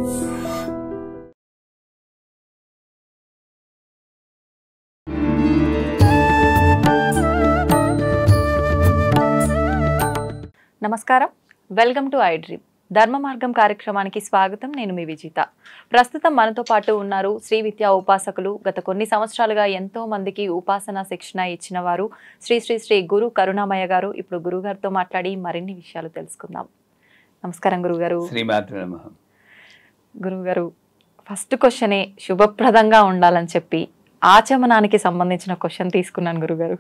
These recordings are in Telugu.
నమస్కారం, వెల్కమ్ టు ఐ డ్రీమ్. ధర్మ మార్గం కార్యక్రమానికి స్వాగతం. నేను మీ విజిత. ప్రస్తుతం మనతో పాటు ఉన్నారు శ్రీ విద్యా ఉపాసకులు. గత కొన్ని సంవత్సరాలుగా ఎంతో మందికి ఉపాసన శిక్షణ ఇచ్చిన వారు శ్రీ శ్రీ శ్రీ గురు కరుణామయ్య గారు. ఇప్పుడు గురుగారితో మాట్లాడి మరిన్ని విషయాలు తెలుసుకుందాం. నమస్కారం గురుగారు. గురుగారు, ఫస్ట్ క్వశ్చనే శుభప్రదంగా ఉండాలని చెప్పి ఆచమనానికి సంబంధించిన క్వశ్చన్ తీసుకున్నాను గురుగారు.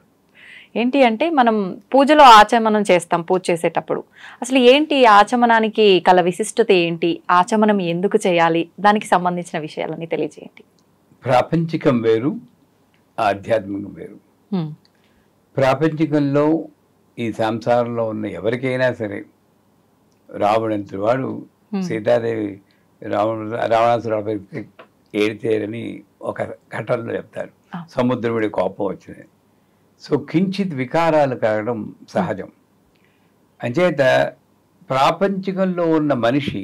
ఏంటి అంటే, మనం పూజలో ఆచమనం చేస్తాం. పూజ చేసేటప్పుడు అసలు ఏంటి ఆచమనానికి కల విశిష్టత ఏంటి, ఆచమనం ఎందుకు చేయాలి, దానికి సంబంధించిన విషయాలన్నీ తెలియజేయండి. ప్రాపంచికం వేరు, ఆధ్యాత్మికం వేరు. ప్రాపంచికంలో ఈ సంసారంలో ఉన్న ఎవరికైనా సరే రావణంతటి వాడు సీతాదేవి రావణాసురుడు ఏడితేరని ఒక ఘటనలో చెప్తారు. సముద్రుడి కోపం వచ్చింది. సో కించిత్ వికారాలు కలగడం సహజం. అంచేత ప్రాపంచికంలో ఉన్న మనిషి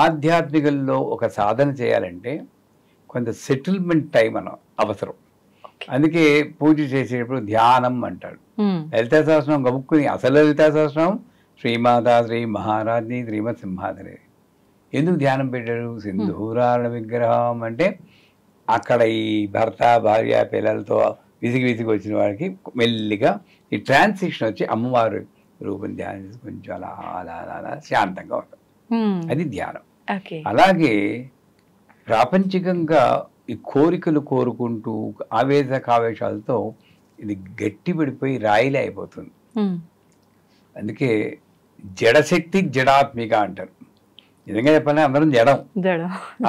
ఆధ్యాత్మికంలో ఒక సాధన చేయాలంటే కొంత సెటిల్మెంట్ టైం అవసరం. అందుకే పూజ చేసేటప్పుడు ధ్యానం అంటాడు. లలితా సహస్రనామం గబుక్కుని అసలు లలితా సహస్రనామం శ్రీమాతా శ్రీ మహారాజ్ని శ్రీమత్ సింహాద్రి. ఎందుకు ధ్యానం పెట్టారు? సింధూరాల విగ్రహం అంటే అక్కడ ఈ భర్త భార్య పిల్లలతో విసిగి వచ్చిన వాడికి మెల్లిగా ఈ ట్రాన్సిషన్ వచ్చి అమ్మవారు రూపం ధ్యానం చేసి కొంచెం అలా అలా అలా శాంతంగా ఉంటుంది. అది ధ్యానం. అలాగే ప్రాపంచికంగా ఈ కోరికలు కోరుకుంటూ ఆవేశాలతో ఇది గట్టిపడిపోయి రాయిలే అయిపోతుంది. అందుకే జడశక్తి జడాత్మిక అంటారు. నిజంగా చెప్పాలంటే అందరం జడం.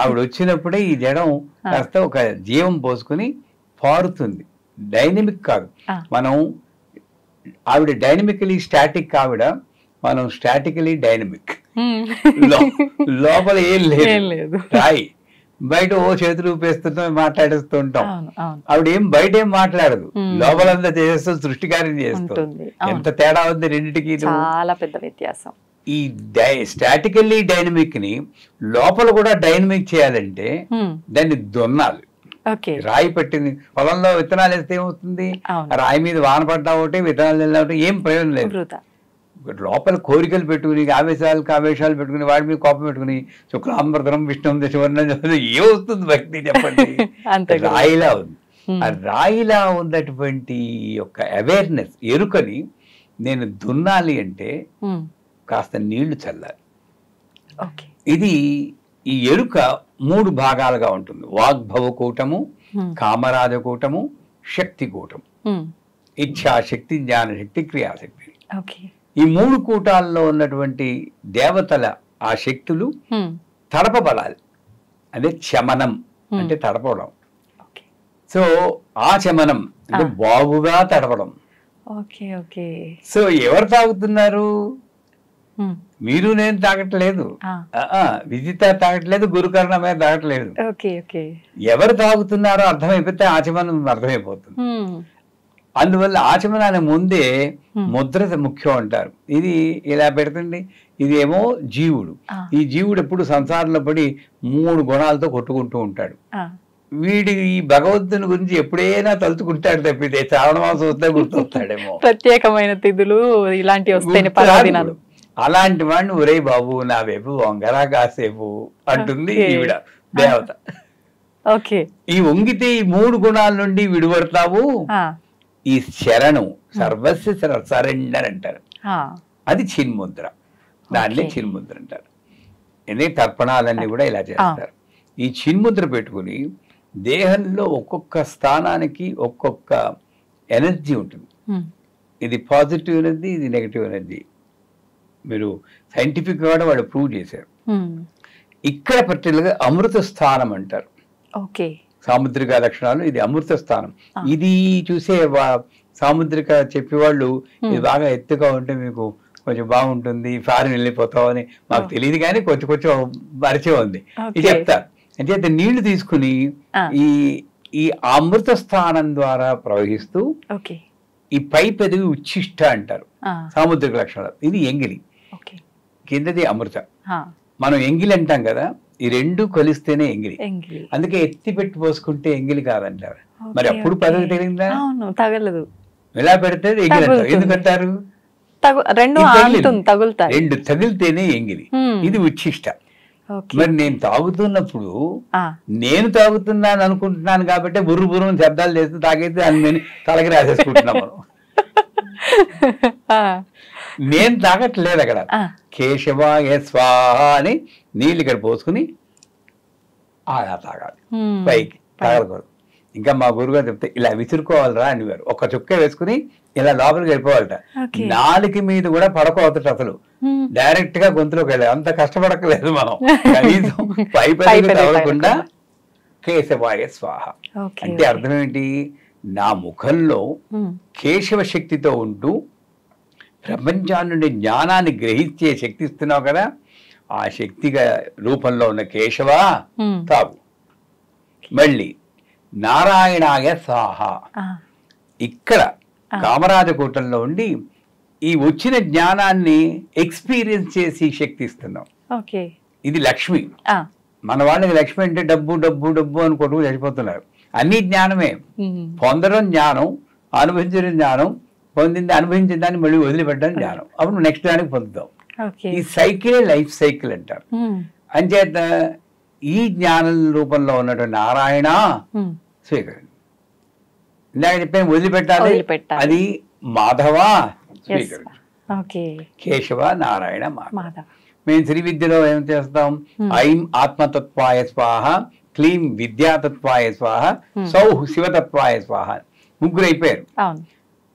ఆవిడ వచ్చినప్పుడే ఈ జడం కాస్త ఒక జీవం పోసుకుని పారుతుంది. డైనమిక్ కాదు. మనం ఆవిడ డైనమికలీ స్టాటిక్, ఆవిడ మనం స్టాటికలీ డైనమిక్. లోపల ఏం లేదు, రాయి. బయట ఓ చేతులు ఊపేస్తుంటాం, మాట్లాడేస్తూ ఉంటాం. ఆవిడ బయట ఏం మాట్లాడదు, లోపలంతా చేస్తూ సృష్టికార్యం చేస్తుంది. ఎంత తేడా ఉంది రెండింటికి, చాలా పెద్ద వ్యత్యాసం. ఈ స్టాటికల్లీ డైనమిక్ ని లోపల కూడా డైనమిక్ చేయాలంటే దాన్ని దున్నాలి. రాయి పట్టింది పొలంలో విత్తనాలు వేస్తే ఏమవుతుంది? రాయి మీద వాన పడ్డా ఒకటి, విత్తనాలు వెళ్ళినా ఒకటి, ఏం ప్రయోజనం లేదు. లోపల కోరికలు పెట్టుకుని ఆవేశాలు పెట్టుకుని వాడి మీద కోపం పెట్టుకుని శుక్లాంబరధరం విష్ణు దశవర్ణం ఏమవుతుంది భక్తి చెప్పండి? రాయిలా ఉంది. ఆ రాయిలా ఉన్నటువంటి యొక్క అవేర్నెస్, ఎరుకని నేను దున్నాలి అంటే కాస్త నీళ్లు చల్లాలి. ఇది ఈ ఎరుక 3 భాగాలుగా ఉంటుంది. వాగ్భవకూటము, కామరాజకూటము, శక్తికూటము. ఇచ్ఛాశక్తి, జ్ఞానశక్తి, క్రియాశక్తి. ఈ 3 కూటాల్లో ఉన్నటువంటి దేవతల ఆ శక్తులు తడపబడాలి. అదే చమనం అంటే తడపడం. సో ఆచమనం అంటే బాగుగా తడపడం. సో ఎవరు తాగుతున్నారు? మీరు నేను తాగట్లేదు, విజిత తాగట్లేదు, గురుకర్ణమే తాగట్లేదు. ఎవరు తాగుతున్నారో అర్థమైపోతే ఆచమనం అర్థమైపోతుంది. అందువల్ల ఆచమనాన్ని ముందే ముద్ర ముఖ్యం అంటారు. ఇది ఇలా పెడుతుంది. ఇది ఏమో జీవుడు. ఈ జీవుడు ఎప్పుడు సంసారంలో పడి 3 గుణాలతో కొట్టుకుంటూ ఉంటాడు. వీడి ఈ భగవంతుని గురించి ఎప్పుడైనా తలుచుకుంటాడు తప్పితే శ్రావణ మాసం వస్తే గుర్తొస్తాడేమో. ప్రత్యేకమైన తిథులు ఇలాంటివి వస్తాయి. అలాంటి వాడిని ఒరే బాబు నా వైపు వంగరా కాసేపు అంటుంది ఈవిడ దేవత. ఈ వంగితే ఈ 3 గుణాల నుండి విడిపడతావు. ఈ శరణం సర్వస్వ సరెండర్ అంటారు. అది చిన్ముద్ర. దాన్ని చిన్ముద్ర అంటారు. ఎందుకంటే తర్పణాలన్నీ కూడా ఇలా చేస్తారు. ఈ చిన్ముద్ర పెట్టుకుని దేహంలో ఒక్కొక్క స్థానానికి ఒక్కొక్క ఎనర్జీ ఉంటుంది. ఇది పాజిటివ్ ఎనర్జీ, ఇది నెగిటివ్ ఎనర్జీ. మీరు సైంటిఫిక్ గా వాళ్ళు ప్రూవ్ చేశారు. ఇక్కడ పర్టికులర్గా అమృత స్థానం అంటారు. సాముద్రిక లక్షణాలు, ఇది అమృత స్థానం. ఇది చూసే సాముద్రిక చెప్పేవాళ్ళు ఇది బాగా ఎత్తుగా ఉంటే మీకు కొంచెం బాగుంటుంది, ఫారిన్ వెళ్ళిపోతామని మాకు తెలియదు, కానీ కొంచెం పరిచయం ఉంది. ఇది చెప్తారు. అంటే నీళ్లు తీసుకుని ఈ అమృత స్థానం ద్వారా ప్రవహిస్తూ ఈ పై పెదవి ఉచ్ఛిష్ట అంటారు సాముద్రిక లక్షణాలు. ఇది ఎంగిలి, కిందది అమృత. మనం ఎంగిలి అంటాం కదా, ఈ రెండు కలిస్తేనే ఎంగిలి. అందుకే ఎత్తి పెట్టి పోసుకుంటే ఎంగిలి కాదంటారు. మరి అప్పుడు పదవి తెలియదా? తగలదు. ఎలా పెడితే ఎంగిలి అంటారు. ఎందుకంటారు? రెండు తగిలితేనే ఎంగిలి. ఇది ఉచ్ఛిష్ట. మరి నేను తాగుతున్నప్పుడు నేను తాగుతున్నాను అనుకుంటున్నాను కాబట్టి బుర్రు బుర్రు శబ్దాలు చేస్తూ తాగైతే అని నేను తలకి రాసేసుకుంటున్నాను. నేను తాగట్లేదు అక్కడ. కేశవాయ స్వాహ అని నీళ్ళు ఇక్కడ పోసుకుని అలా తాగాలి, పైకి తాగకూడదు. ఇంకా మా గురుగారు చెప్తే ఇలా విసురుకోవాలరా అనేవారు. ఒక చుక్క వేసుకుని ఇలా లోపలికి వెళ్ళిపోవాలట. నాలుగు మీద కూడా పడకోవద్దట. అసలు డైరెక్ట్ గా గొంతులోకి వెళ్ళాలి. అంత కష్టపడకలేదు మనం. కనీసం పైకి తగలకుండా కేశవాయ స్వాహ అంటే అర్థం ఏంటి? నా ముఖంలో కేశవ శక్తితో ఉంటూ ప్రపంచాన్ని నుండి జ్ఞానాన్ని గ్రహించే శక్తి ఇస్తున్నావు కదా, ఆ శక్తిగా రూపంలో ఉన్న కేశవ తాగు. మళ్ళీ నారాయణాయ స్వాహ. ఇక్కడ కామరాజకూటంలో ఉండి ఈ వచ్చిన జ్ఞానాన్ని ఎక్స్పీరియన్స్ చేసి శక్తి ఇస్తున్నాం. ఇది లక్ష్మి. మన వాళ్ళకి లక్ష్మి అంటే డబ్బు డబ్బు డబ్బు అని కొట్టుకు చచ్చిపోతున్నారు. అన్ని జ్ఞానమే. పొందడం జ్ఞానం, అనుభవించడం జ్ఞానం, పొందింది అనుభవించిన దాన్ని మళ్ళీ వదిలిపెట్టడం జ్ఞానం. అప్పుడు నెక్స్ట్ దానికి పొందుతాం. ఈ సైకిలే లైఫ్ సైకిల్ అంటారు. అంచేత ఈ జ్ఞానం రూపంలో ఉన్నటువంటి నారాయణ స్వీకరణ. ఇందాక చెప్పాను వదిలిపెట్టాలి, అది మాధవ స్వీకరణ. కేశవ నారాయణ మాధవ. మేము శ్రీ విద్యలో ఏం చేస్తాం? ఐం ఆత్మతత్వాయ స్వాహ, క్లీం విద్యాతత్వాయ స్వాహ, సౌహ్ శివతత్వాయ స్వాహ. ముగ్గురు అయిపోయారు.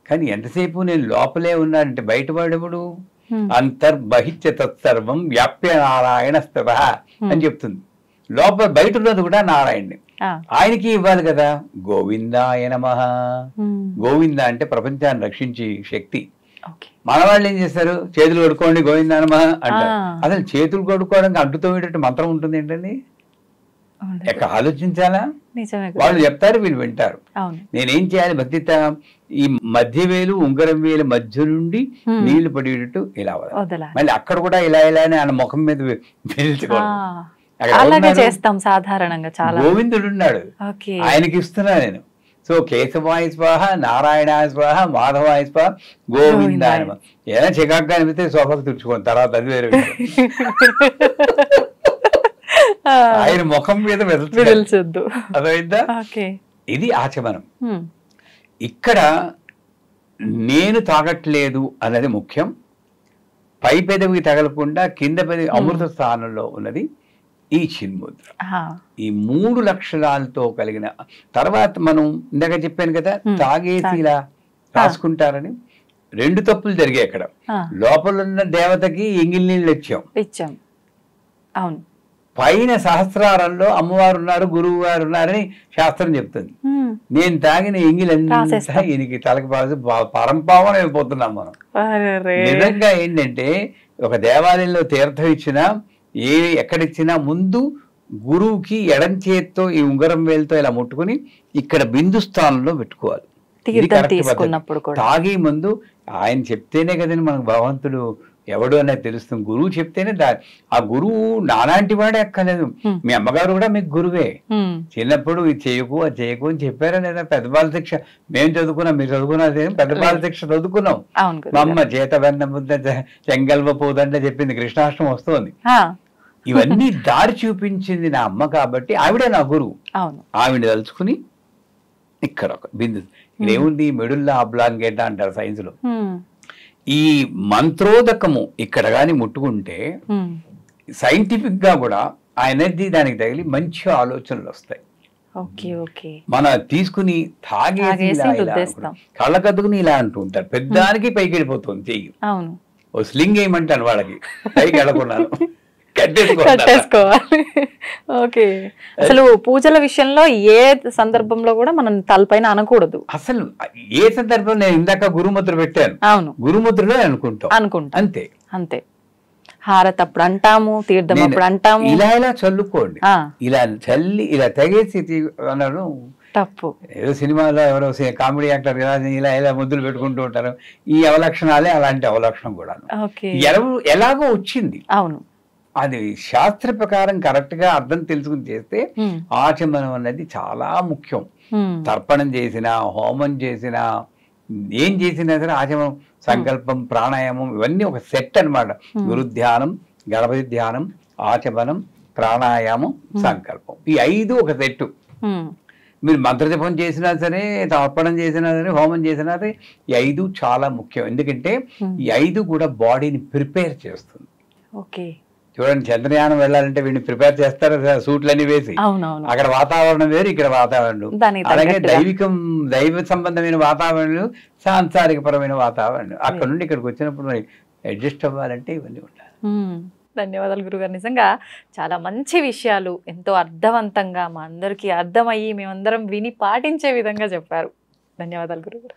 కానీ ఎంతసేపు నేను లోపలే ఉన్నానంటే బయటపడేప్పుడు అంతర్బహిత్య తత్సర్వం వ్యాప్య నారాయణ స్థిత అని చెప్తుంది. లోపల బయట ఉన్నది కూడా నారాయణ్ణి. ఆయనకి ఇవ్వాలి కదా. గోవిందాయ నమః. గోవింద అంటే ప్రపంచాన్ని రక్షించే శక్తి. మన వాళ్ళు ఏం చేస్తారు? చేతులు కడుక్కోండి గోవిందా నమః అంటారు. అసలు చేతులు కడుక్కోవడానికి అడ్డుతోమేటట్టు మంత్రం ఉంటుంది ఏంటండి? ఎక్కడ ఆలోచించాలా? వాళ్ళు చెప్తారు, వీళ్ళు వింటారు. నేనేం చేయాలి? భక్తిత ఈ మధ్య వేలు ఉంగరం వేలు మధ్య నుండి నీళ్లు పడేటట్టు ఇలా మళ్ళీ అక్కడ కూడా ఇలా ఇలా అని ఆయన ముఖం మీద గోవిందుడు ఉన్నాడు, ఆయనకి ఇస్తున్నా నేను. సో కేశవాయ స్వాహ, నారాయణాయ స్వాహ, మాధవాయ స్వాహ, గోవిందాయ నమః. ఏదైనా చికాగ్గా అనిపిస్తే సోఫాకు తుడుచుకోండి, తర్వాత అది వేరే. ఆయన ముఖం మీద వెదల్చొద్దు. అదైందా? ఇది ఆచమనం. ఇక్కడ నేను తాగట్లేదు అన్నది ముఖ్యం. పై పెదవికి తగలకుండా కింద పెదవి అమృత స్థానంలో ఉన్నది ఈ చిన్ముద్ర. ఈ 3 లక్షణాలతో కలిగిన తర్వాత మనం ఇందాక చెప్పాను కదా, తాగేసి ఇలా రాసుకుంటారని. 2 తప్పులు జరిగాయి అక్కడ. లోపల ఉన్న దేవతకి ఎంగిల్ నీళ్ళు ఇచ్చాం. అవును. పైన సహస్రారంలో అమ్మవారు ఉన్నారు, గురువు గారు ఉన్నారని శాస్త్రం చెప్తుంది. నేను తాగిన ఎంగిలంతా ఈయనకి తలకి పరంపావన అయిపోతున్నాం మనం. నిజంగా ఏంటంటే ఒక దేవాలయంలో తీర్థం ఇచ్చినా ఎక్కడిచ్చినా ముందు గురువుకి ఎడం చేత్తో ఈ ఉంగరం వేలుతో ఇలా ముట్టుకుని ఇక్కడ బిందు స్థానంలో పెట్టుకోవాలి. తాగే ముందు ఆయన చెప్తేనే కదండి మనకు భగవంతుడు ఎవడు అనేది తెలుస్తుంది. గురువు చెప్తేనే ఆ గురువు నాలాంటి వాడే అక్కర్లేదు. మీ అమ్మగారు కూడా మీకు గురువే. చిన్నప్పుడు ఇది చేయకు అది చేయకు అని చెప్పారా లేదా? పెద్దపాల శిక్ష మేము చదువుకున్నాం, మీరు చదువుకున్నది పెద్దపాల శిక్ష చదువుకున్నాం. మా అమ్మ చేత వెన్న ముద్ద చెంగల్వ పోదంటే చెప్పింది. కృష్ణాష్టమి వస్తుంది. ఇవన్నీ దారి చూపించింది నా అమ్మ కాబట్టి ఆవిడే నా గురువు. ఆవిడ తలుచుకుని ఇక్కడ ఒక బిందు. ఇదేముంది? మెడుల్లా అబ్లాంగేట అంటారు సైన్స్ లో. ఈ మంత్రోదకము ఇక్కడ గాని ముట్టుకుంటే సైంటిఫిక్ గా కూడా ఆ ఎనర్జీ దానికి తగిలి మంచి ఆలోచనలు వస్తాయి. మన తీసుకుని తాగేసి కళ్ళకద్దుకుని ఇలా అంటూ ఉంటారు. పెద్దానికి పైకి వెళ్ళిపోతుంది చెయ్యి. ఓ స్లింగ్ వేయమంటాను వాళ్ళకి, పైకి వెళ్ళకున్నాను కట్టేసుకోవాలి. ఓకే. అసలు పూజల విషయంలో ఏ సందర్భంలో కూడా మనం తలపైన అనకూడదు. అసలు ఏ సందర్భంలో నేను ఇందాక గురుముద్ర పెట్టాను. అవును, గురుముద్రలో అనుకుంటాం అంతే. అంతే. హారతి అప్పుడు అంటాము, తీర్థం అప్పుడు అంటాము. ఇలా ఇలా చల్లుకోండి, ఇలా చల్లి ఇలా తెగేసి అన్నాడు తప్పు. ఏదో సినిమాలో ఎవరో కామెడీ యాక్టర్ కదా ఇలా ఇలా ముద్దులు పెట్టుకుంటూ ఉంటారు. ఈ అవలక్షణాలే అలాంటి అవలక్షణం కూడా ఎలాగో వచ్చింది. అవును, అది శాస్త్ర ప్రకారం కరెక్ట్ గా అర్థం తెలుసుకుని చేస్తే ఆచమనం అనేది చాలా ముఖ్యం. తర్పణం చేసినా, హోమం చేసినా, ఏం చేసినా సరే ఆచమనం, సంకల్పం, ప్రాణాయామం ఇవన్నీ ఒక సెట్ అన్నమాట. గురుధ్యానం, గణపతి ధ్యానం, ఆచమనం, ప్రాణాయామం, సంకల్పం, ఈ 5 ఒక సెట్టు. మీరు మంత్రజపం చేసినా సరే, తర్పణం చేసినా సరే, హోమం చేసినా సరే, ఈ 5 చాలా ముఖ్యం. ఎందుకంటే ఈ 5 కూడా బాడీని ప్రిపేర్ చేస్తుంది. ఓకే, చూడండి, చంద్రయానం వెళ్ళాలంటే వీడిని ప్రిపేర్ చేస్తారు సూట్లన్నీ వేసి. అక్కడ వాతావరణం వేరు, ఇక్కడ వాతావరణం. అలాగే దైవ సంబంధమైన వాతావరణం, సాంసారిక పరమైన వాతావరణం. అక్కడ నుండి ఇక్కడికి వచ్చినప్పుడు మరి అడ్జస్ట్ అవ్వాలంటే ఇవన్నీ ఉండాలి. ధన్యవాదాలు గురుగారు. నిజంగా చాలా మంచి విషయాలు ఎంతో అర్థవంతంగా మా అందరికీ అర్థమయ్యి మేమందరం విని పాటించే విధంగా చెప్పారు. ధన్యవాదాలు గురుగారు.